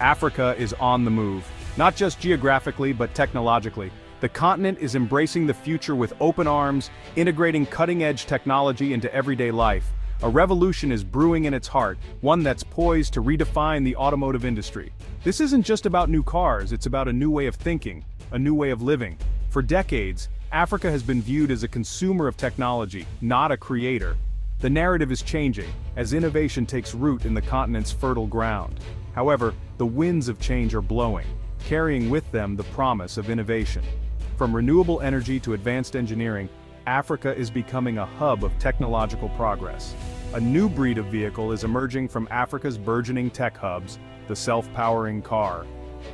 Africa is on the move, not just geographically but technologically. The continent is embracing the future with open arms, integrating cutting-edge technology into everyday life. A revolution is brewing in its heart, one that's poised to redefine the automotive industry. This isn't just about new cars, it's about a new way of thinking, a new way of living. For decades, Africa has been viewed as a consumer of technology, not a creator. The narrative is changing, as innovation takes root in the continent's fertile ground. However, the winds of change are blowing, carrying with them the promise of innovation. From renewable energy to advanced engineering, Africa is becoming a hub of technological progress. A new breed of vehicle is emerging from Africa's burgeoning tech hubs, the self-powering car.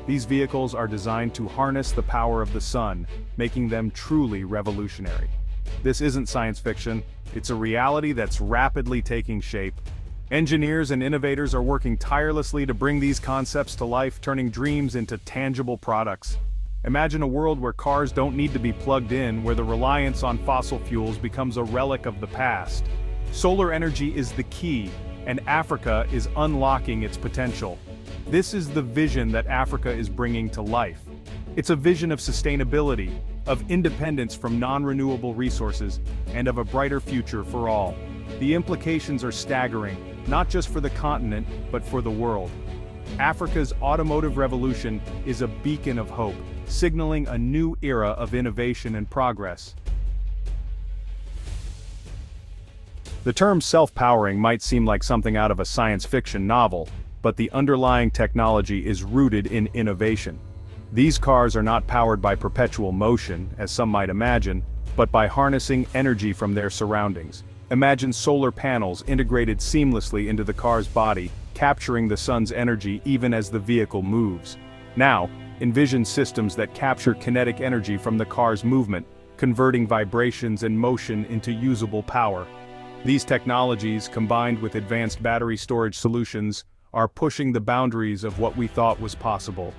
These vehicles are designed to harness the power of the sun, making them truly revolutionary. This isn't science fiction, it's a reality that's rapidly taking shape. Engineers and innovators are working tirelessly to bring these concepts to life, turning dreams into tangible products. Imagine a world where cars don't need to be plugged in, where the reliance on fossil fuels becomes a relic of the past. Solar energy is the key, and Africa is unlocking its potential. This is the vision that Africa is bringing to life. It's a vision of sustainability, of independence from non-renewable resources, and of a brighter future for all. The implications are staggering, not just for the continent, but for the world. Africa's automotive revolution is a beacon of hope, signaling a new era of innovation and progress. The term self-powering might seem like something out of a science fiction novel, but the underlying technology is rooted in innovation. These cars are not powered by perpetual motion, as some might imagine, but by harnessing energy from their surroundings. Imagine solar panels integrated seamlessly into the car's body, capturing the sun's energy even as the vehicle moves. Now, envision systems that capture kinetic energy from the car's movement, converting vibrations and motion into usable power. These technologies, combined with advanced battery storage solutions, are pushing the boundaries of what we thought was possible.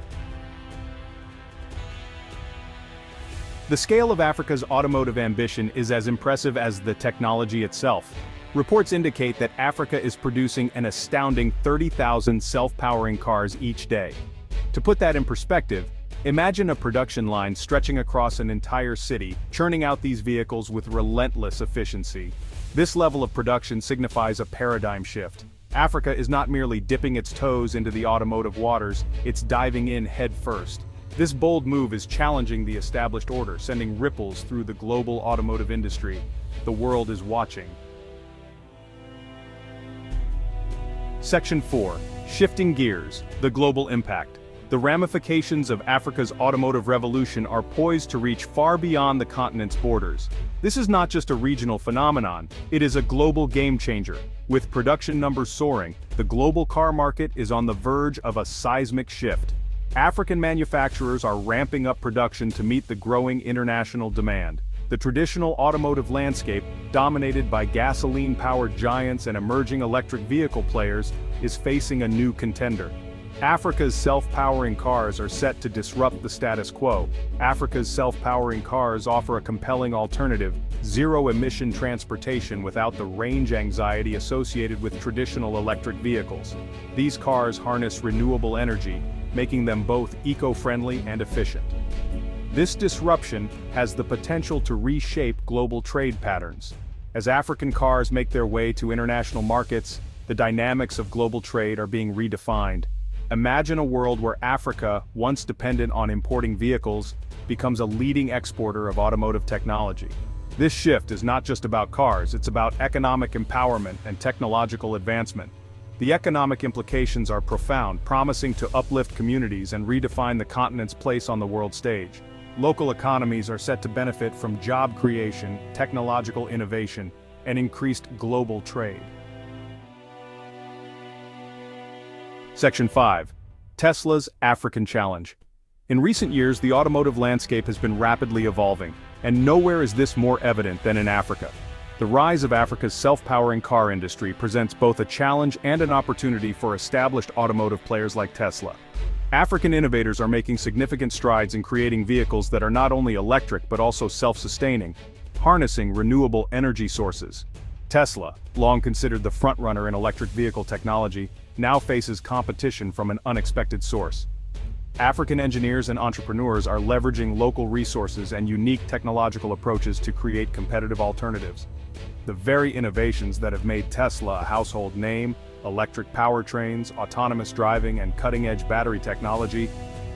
The scale of Africa's automotive ambition is as impressive as the technology itself. Reports indicate that Africa is producing an astounding 30,000 self-powering cars each day. To put that in perspective, imagine a production line stretching across an entire city, churning out these vehicles with relentless efficiency. This level of production signifies a paradigm shift. Africa is not merely dipping its toes into the automotive waters, it's diving in head first. This bold move is challenging the established order, sending ripples through the global automotive industry. The world is watching. Section 4. Shifting gears, the global impact. The ramifications of Africa's automotive revolution are poised to reach far beyond the continent's borders. This is not just a regional phenomenon, it is a global game-changer. With production numbers soaring, the global car market is on the verge of a seismic shift. African manufacturers are ramping up production to meet the growing international demand. The traditional automotive landscape, dominated by gasoline-powered giants and emerging electric vehicle players, is facing a new contender. Africa's self-powering cars are set to disrupt the status quo. Africa's self-powering cars offer a compelling alternative: zero-emission transportation without the range anxiety associated with traditional electric vehicles. These cars harness renewable energy, making them both eco-friendly and efficient. This disruption has the potential to reshape global trade patterns. As African cars make their way to international markets, the dynamics of global trade are being redefined. Imagine a world where Africa, once dependent on importing vehicles, becomes a leading exporter of automotive technology. This shift is not just about cars, it's about economic empowerment and technological advancement. The economic implications are profound, promising to uplift communities and redefine the continent's place on the world stage. Local economies are set to benefit from job creation, technological innovation, and increased global trade. Section 5. Tesla's African Challenge. In recent years, the automotive landscape has been rapidly evolving, and nowhere is this more evident than in Africa. The rise of Africa's self-powering car industry presents both a challenge and an opportunity for established automotive players like Tesla. African innovators are making significant strides in creating vehicles that are not only electric but also self-sustaining, harnessing renewable energy sources. Tesla, long considered the frontrunner in electric vehicle technology, now faces competition from an unexpected source. African engineers and entrepreneurs are leveraging local resources and unique technological approaches to create competitive alternatives. The very innovations that have made Tesla a household name, electric powertrains, autonomous driving, and cutting-edge battery technology,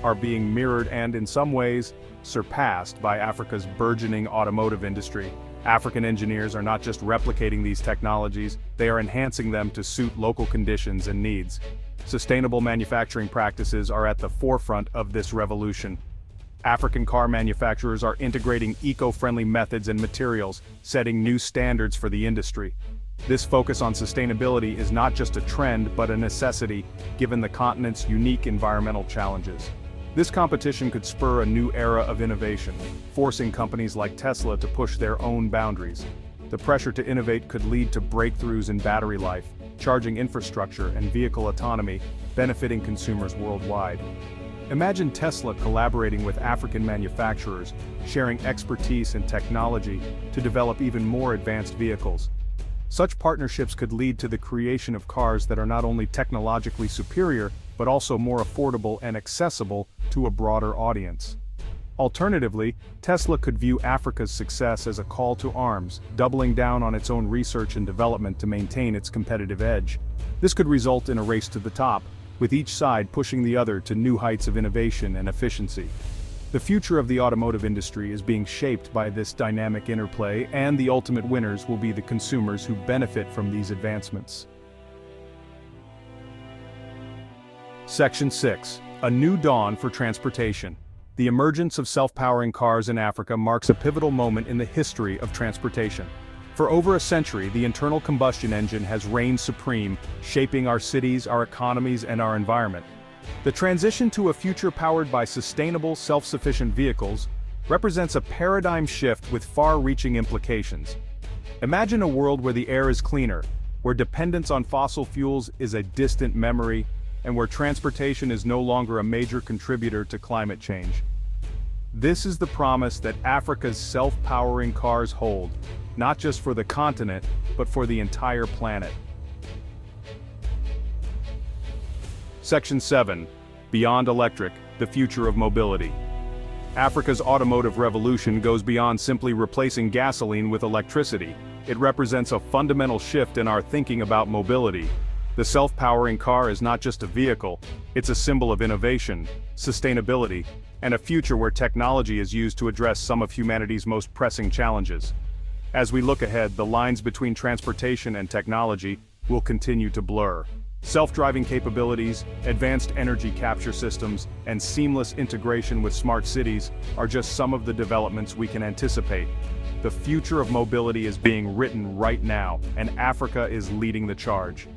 are being mirrored and, in some ways, surpassed by Africa's burgeoning automotive industry. African engineers are not just replicating these technologies, they are enhancing them to suit local conditions and needs. Sustainable manufacturing practices are at the forefront of this revolution. African car manufacturers are integrating eco-friendly methods and materials, setting new standards for the industry. This focus on sustainability is not just a trend but a necessity, given the continent's unique environmental challenges. This competition could spur a new era of innovation, forcing companies like Tesla to push their own boundaries. The pressure to innovate could lead to breakthroughs in battery life, charging infrastructure, and vehicle autonomy, benefiting consumers worldwide. Imagine Tesla collaborating with African manufacturers, sharing expertise and technology to develop even more advanced vehicles. Such partnerships could lead to the creation of cars that are not only technologically superior, but also more affordable and accessible to a broader audience. Alternatively, Tesla could view Africa's success as a call to arms, doubling down on its own research and development to maintain its competitive edge. This could result in a race to the top, with each side pushing the other to new heights of innovation and efficiency. The future of the automotive industry is being shaped by this dynamic interplay, and the ultimate winners will be the consumers who benefit from these advancements. Section 6. A new dawn for transportation. The emergence of self-powering cars in Africa marks a pivotal moment in the history of transportation. For over a century, the internal combustion engine has reigned supreme, shaping our cities, our economies, and our environment. The transition to a future powered by sustainable, self-sufficient vehicles represents a paradigm shift with far-reaching implications. Imagine a world where the air is cleaner, where dependence on fossil fuels is a distant memory, and where transportation is no longer a major contributor to climate change. This is the promise that Africa's self-powering cars hold, not just for the continent, but for the entire planet. Section 7. Beyond electric, the future of mobility. Africa's automotive revolution goes beyond simply replacing gasoline with electricity. It represents a fundamental shift in our thinking about mobility. The self-powering car is not just a vehicle, it's a symbol of innovation, sustainability, and a future where technology is used to address some of humanity's most pressing challenges. As we look ahead, the lines between transportation and technology will continue to blur. Self-driving capabilities, advanced energy capture systems, and seamless integration with smart cities are just some of the developments we can anticipate. The future of mobility is being written right now, and Africa is leading the charge.